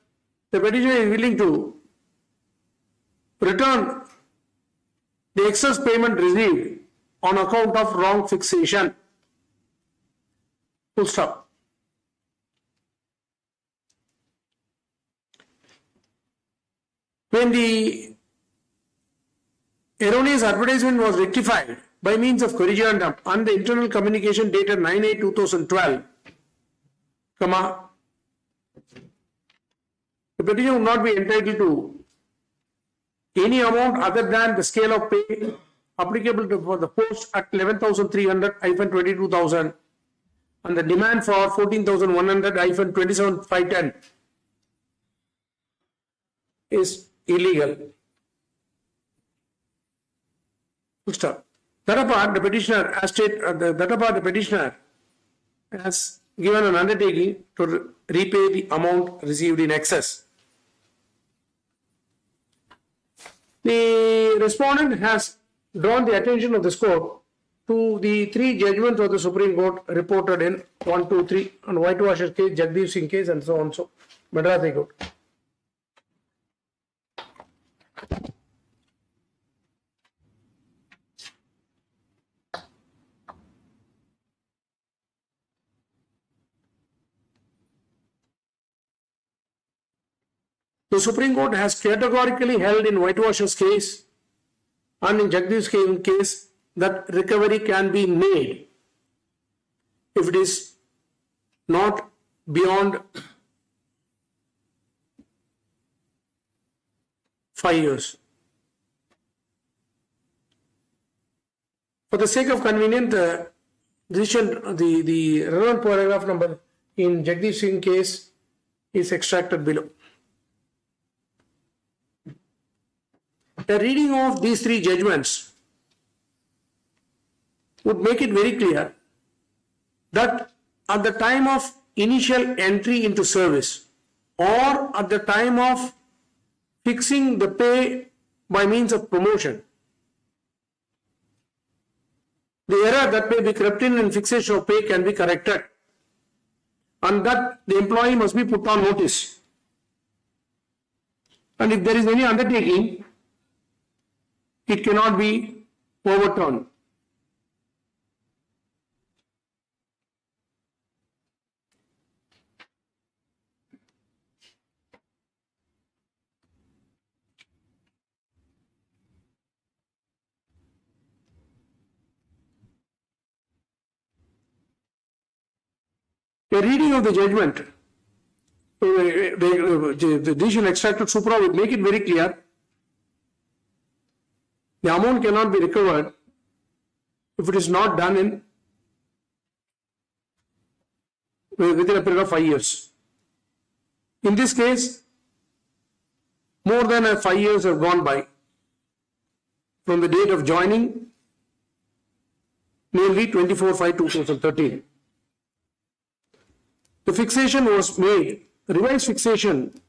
the petitioner is willing to return the excess payment received on account of wrong fixation. Full stop. When the erroneous advertisement was rectified by means of corrigendum and the internal communication dated 9/8/2012, the petitioner would not be entitled to any amount other than the scale of pay applicable for the post at 11,300-22,000 and the demand for 14,100-27,510 is illegal. Full stop. That apart, the petitioner has given an undertaking to repay the amount received in excess. The respondent has drawn the attention of this court to the three judgments of the Supreme Court reported in 1, 2, 3 on Whitewasher case, Jagdeep Singh case, and so on. So, Madras High Court. The Supreme Court has categorically held in Whitewasher's case and in Jagdeep Singh's case that recovery can be made if it is not beyond 5 years. For the sake of convenience, the relevant paragraph number in Jagdeep Singh case is extracted below. The reading of these three judgments would make it very clear that at the time of initial entry into service or at the time of fixing the pay by means of promotion, the error that may be crept in fixation of pay can be corrected, and that the employee must be put on notice. And if there is any undertaking, it cannot be overturned. A reading of the judgment, the decision extracted supra would make it very clear the amount cannot be recovered if it is not done within a period of 5 years. In this case, more than 5 years have gone by from the date of joining, namely 24/5/2013. the fixation was made, the revised fixation,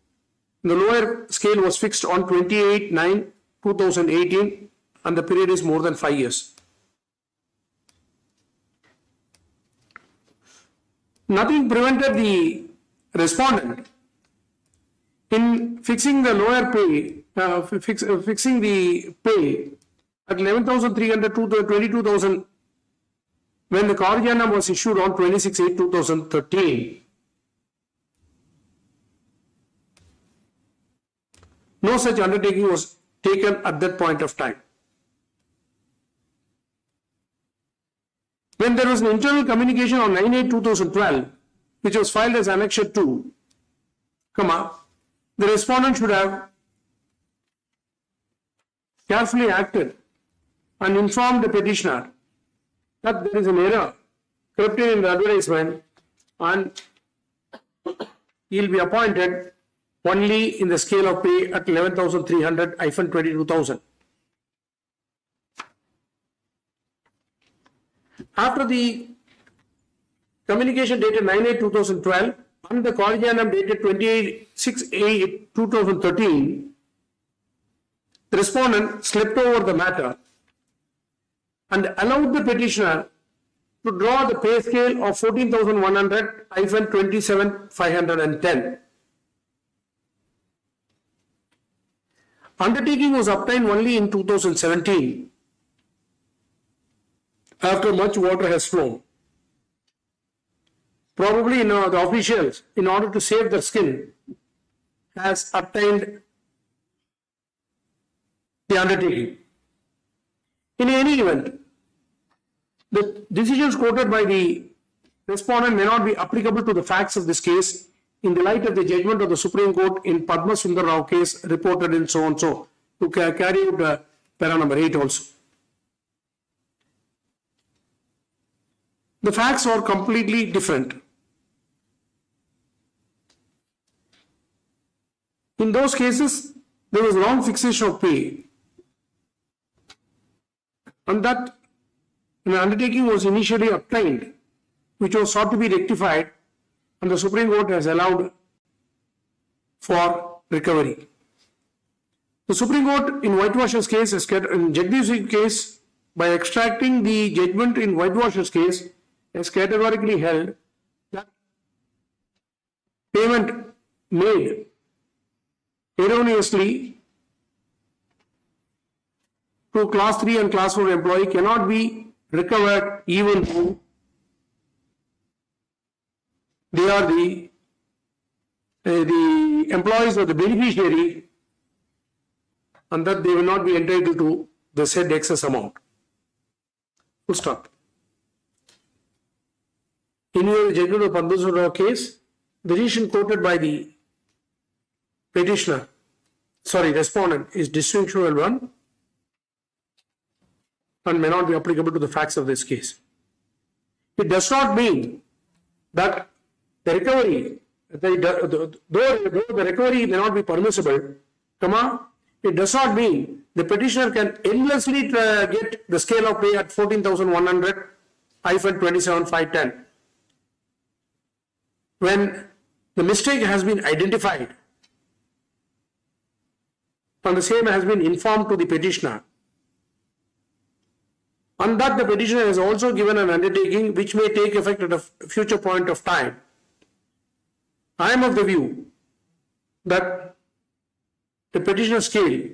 the lower scale was fixed on 28/9/2018 and the period is more than 5 years. Nothing prevented the respondent in fixing the lower pay, fixing the pay at 11,300 to 22,000 when the Corriganum was issued on 26/8/2013. No such undertaking was taken at that point of time. When there was an internal communication on 9/8/2012, which was filed as Annexure 2, the respondent should have carefully acted and informed the petitioner that there is an error crept in the advertisement and he will be appointed only in the scale of pay at 11,300-22,000. After the communication dated 9/8/2012 and the Corriganum dated 28/6/2013, the respondent slept over the matter and allowed the petitioner to draw the pay scale of 14,100-27,510. Undertaking was obtained only in 2017 after much water has flown. Probably the officials, in order to save their skin, has obtained the undertaking. In any event, the decisions quoted by the respondent may not be applicable to the facts of this case in the light of the judgment of the Supreme Court in Padma Sundar Rao case reported in so and so, to carry out para number 8 also. The facts are completely different. In those cases, there was wrong fixation of pay, and that an undertaking was initially obtained, which was sought to be rectified, and the Supreme Court has allowed for recovery. The Supreme Court in Whitewasher's case, in Jagdish's case, by extracting the judgment in Whitewasher's case, has categorically held that payment made erroneously to class 3 and class 4 employee cannot be recovered even though they are the employees of the beneficiary, and that they will not be entitled to the said excess amount. Full stop. In the judgment of Padma Sundar Rao case, the decision quoted by the respondent is disjunctional one and may not be applicable to the facts of this case. It does not mean that the recovery, though the recovery may not be permissible, it does not mean the petitioner can endlessly get the scale of pay at 14,100-27,510. When the mistake has been identified and the same has been informed to the petitioner, and that the petitioner has also given an undertaking which may take effect at a future point of time, I am of the view that the petitioner scale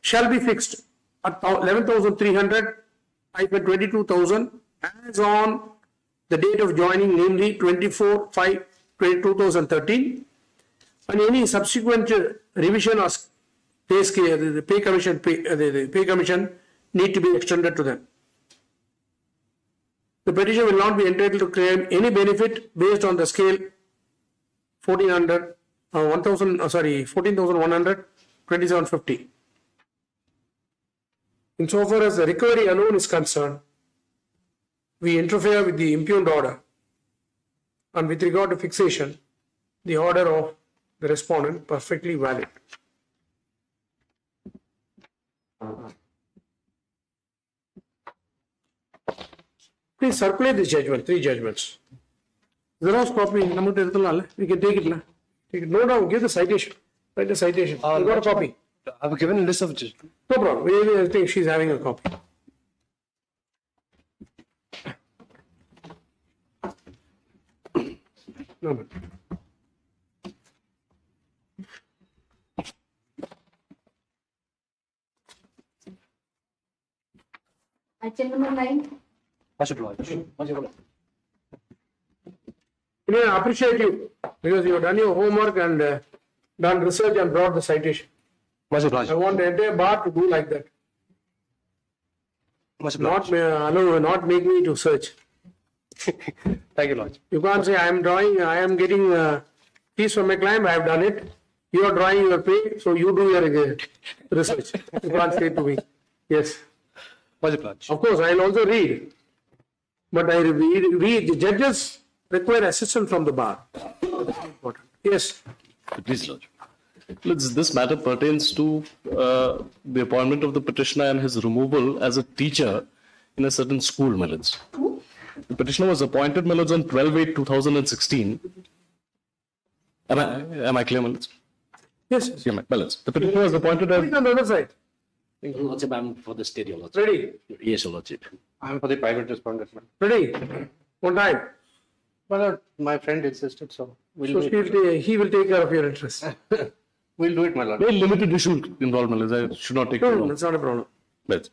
shall be fixed at 11,300-22,000 as on the date of joining, namely 24/5/2013, and any subsequent revision or pay scale, the pay commission need to be extended to them. The petitioner will not be entitled to claim any benefit based on the scale 14,100-2750. Insofar as the recovery alone is concerned, we interfere with the impugned order, and with regard to fixation, the order of the respondent perfectly valid. Please circulate this judgment, 3 judgments. Xerox copy, we can take it. Take it. No, no, give the citation. Write the citation. You got a copy. I've given a list of No problem. I think she's having a copy. No, no. Item number 9. I appreciate you because you have done your homework and done research and brought the citation. Much obliged. I want the entire bar to do like that. Much obliged. Not make me to search. Thank you, Lord. You can't say I am drawing, I am getting fees from my client, I have done it. You are drawing your pay, so you do your research. You can't say to me. Yes. Much obliged. Of course, I will also read. But I read. The judges require assistance from the bar. That's important. Yes. Please, Lord. This matter pertains to the appointment of the petitioner and his removal as a teacher in a certain school, my lords. The petitioner was appointed, my lords, on 12/8/2016. Am I clear, my lords? Yes. Yeah, my lords. The petitioner was appointed as... Put it on the other side. Lordship, I'm for the state, Your Lordship. Ready? Yes, Your Lordship. I'm for the private respondent. Ready? One time. Well, my friend insisted, so So he will take care of your interest. we'll do it, my lord. Very limited issue involved, my lords. I should not take too No, long. that's not a problem. Let's.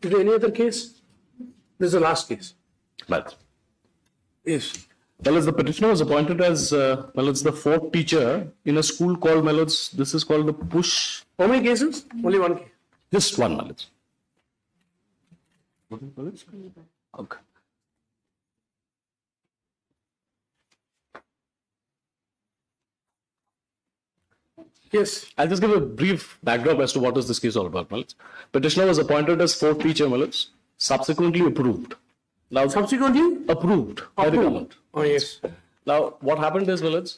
Is there any other case? This is the last case. Let's. Yes. Well, as the petitioner was appointed as, well, it's the fourth teacher in a school called, my lords, this is called the Push. How many cases? Only one case. Just one, my lords. Okay. Yes. I'll just give a brief backdrop as to what is this case all about, my lords. Petitioner was appointed as fourth teacher, my lords, subsequently approved. Now, Subsequently? approved by the government. Oh, yes. Now, what happened is, well, it's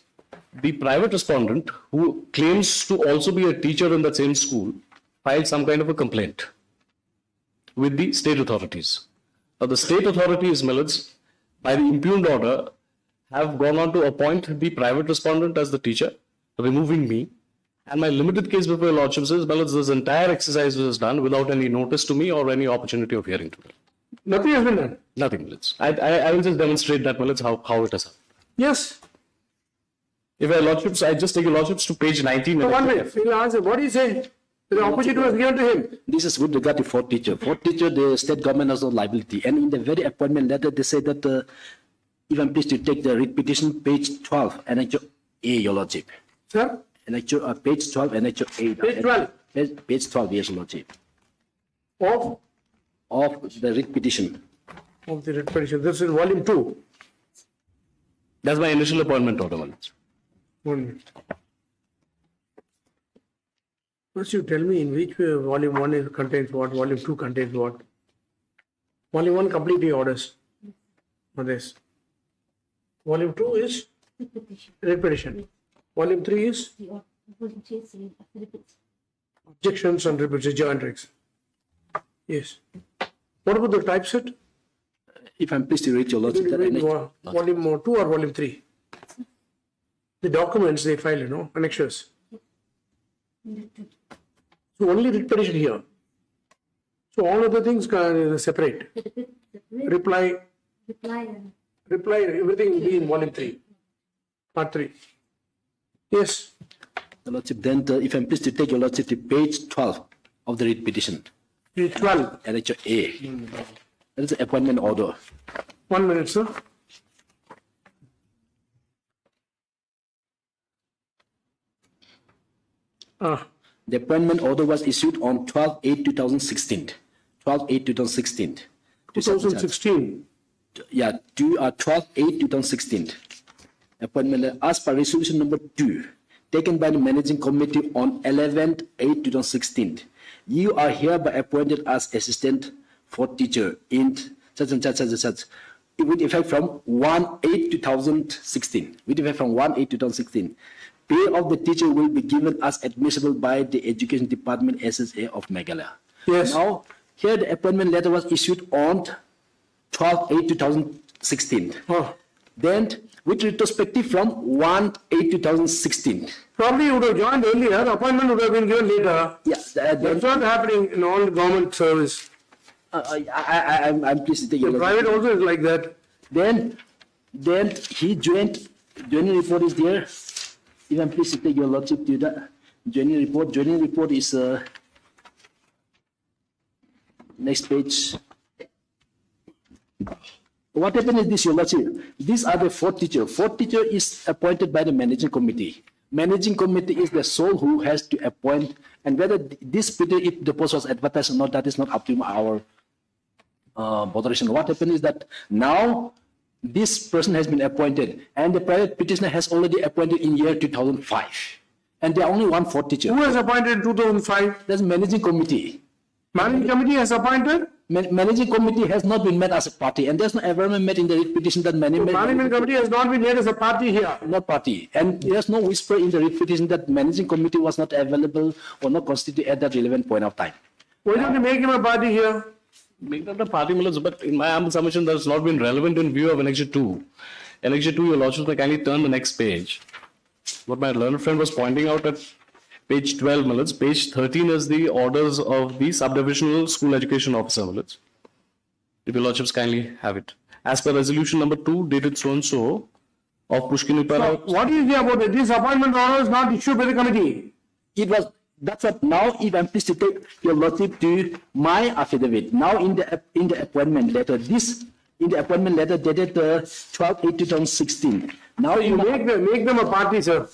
the private respondent who claims to also be a teacher in that same school filed some kind of a complaint with the state authorities. Now, the state authorities, Millets, by the impugned order, have gone on to appoint the private respondent as the teacher, removing me. And my limited case before your lordship says, Millets, this entire exercise was done without any notice to me or any opportunity of hearing to me. Nothing has been done. Nothing, Millets. I will just demonstrate that, Millets, how it has happened. Yes. If your lordships, I just take your lordships to page 19. So 1 minute. We'll answer. What do you say? The opportunity was given to him. This is with regard to fourth teacher. Fourth teacher, the state government has no liability. And in the very appointment letter, they say that if I'm pleased to take the writ petition, page 12, annexure A, Your Lordship. Sir? Annexure, page 12, annexure A. Page 12. Page 12, yes, Your Lordship. Of The writ petition. the writ petition. This is volume 2. That's my initial appointment order, Millets. 1 minute. First, you tell me in which volume 1 contains what, volume 2 contains what. Volume 1 completely orders for this. Volume 2 is writ petition. Volume 3 is objections and repeats, joint regs. Yes. What about the typeset? If I'm pleased to read, Your Lordship, that annexure. Volume 2 or volume 3? The documents they file, annexures. So only writ petition here. So all other things are separate. Reply, everything will be in volume 3. Part 3. Yes. Your Lordship, then if I'm pleased to take, Your Lordship, to page 12 of the writ petition. Page 12. Annexure A. That is the appointment order. 1 minute, sir. The appointment order was issued on 12/8/2016. 12/8/2016. 2016. Yeah, 12/8/2016. Appointment as per resolution number 2, taken by the managing committee on 11/8/2016. You are hereby appointed as assistant for teacher in such and such and such, with effect from 1/8/2016. With effect from 1/8/2016. pay of the teacher will be given as admissible by the Education Department SSA of Meghalaya. Yes. Now, here the appointment letter was issued on 12/8/2016. Oh. Then, with retrospective from 1/8/2016. Probably you would have joined earlier, appointment would have been given later. Yeah, That's not happening in all government service. I'm pleased to take The your private also is like that. Then he joining report is there. If I'm pleased to take your lordship to that joining report. Joining report is next page. What happened is this, your lordship. These are the four teachers. Fourth teacher is appointed by the managing committee. Managing committee is the sole who has to appoint, and whether this period, if the post was advertised or not, that is not up to our botheration. What happened is that now this person has been appointed, and the private petitioner has already appointed in year 2005, and there are only one fourth teacher. Who has appointed in 2005? That's managing committee. Managing committee has appointed? Managing committee has not been met as a party, and there's no ever met in the writ petition that Management committee has not been made as a party here. not party, and there's no whisper in the writ petition that managing committee was not available or not constituted at that relevant point of time. Why don't you make him a party here? Make that the party, my lords, but in my humble submission, that's not been relevant in view of Annexure 2. Annexure 2, your lordships may kindly turn the next page. What my learned friend was pointing out at page 12, my lords, page 13 is the orders of the subdivisional school education officer, my lords. If your lordships kindly have it. As per resolution number 2, dated so-and-so of Pushkinipara. What do you say about it? This appointment order is not issued by the committee. It was, that's what, now if I'm pleased to take your lordship to my affidavit, now in the appointment letter, in the appointment letter dated 12/8/2016. Now You make them a party, sir.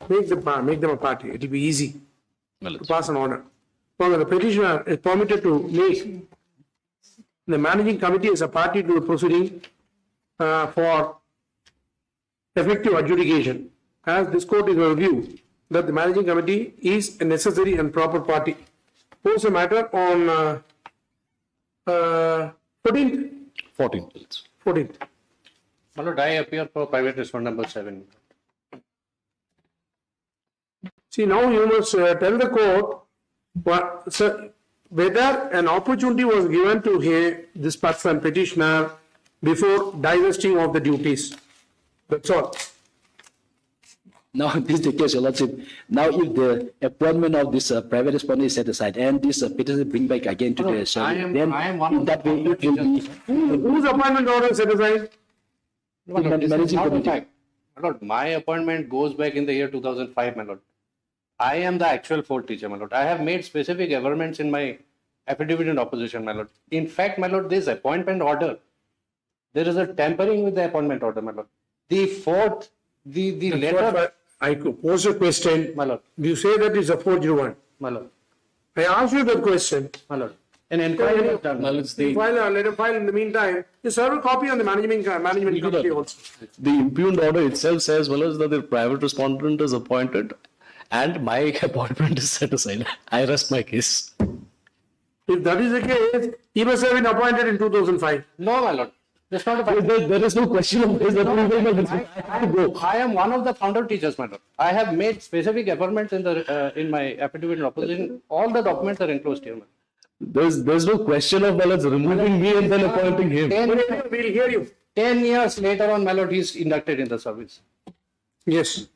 Make them a party. It will be easy to pass an order. So the petitioner is permitted to make the managing committee as a party to the proceeding for effective adjudication. As this court is of view that the managing committee is a necessary and proper party. Post a matter on 14th. 14, my lords. 14th. My lord, I appear for private respondent number 7. See, now you must tell the court sir, whether an opportunity was given to this person, petitioner, before divesting of the duties. That's all. Now, this is the case, your lordship. Now, if the appointment of this private respondent is set aside and this petitioner bring back again to the service, then I am one in of that the way it will be Whose appointment order is set aside? My lord, this is managing not a committee. fact. My lord, my appointment goes back in the year 2005, my lord. I am the actual fourth teacher, my lord. I have made specific averments in my affidavit in opposition, my lord. In fact, my lord, this appointment order, there is a tampering with the appointment order, my lord. The fourth, the letter, I could pose a question. my lord, You say that is a forgery one. my lord, I asked you that question. my lord. An inquiry was done. My lords, Let him file in the meantime. You serve a copy on the management committee also. The impugned order itself says, well, as that the private respondent is appointed and my appointment is set aside. I rest my case. If that is the case, he must have been appointed in 2005. No, my lord. That's not a fact. There is no question of his approval. I am one of the founder teachers, my lord. I have made specific averments in my affidavit in opposition. All the documents are enclosed here, my lord. There's no question of, well, as removing me and then appointing him. We'll hear you. 10 years later on, my lord, he is inducted in the service. Yes.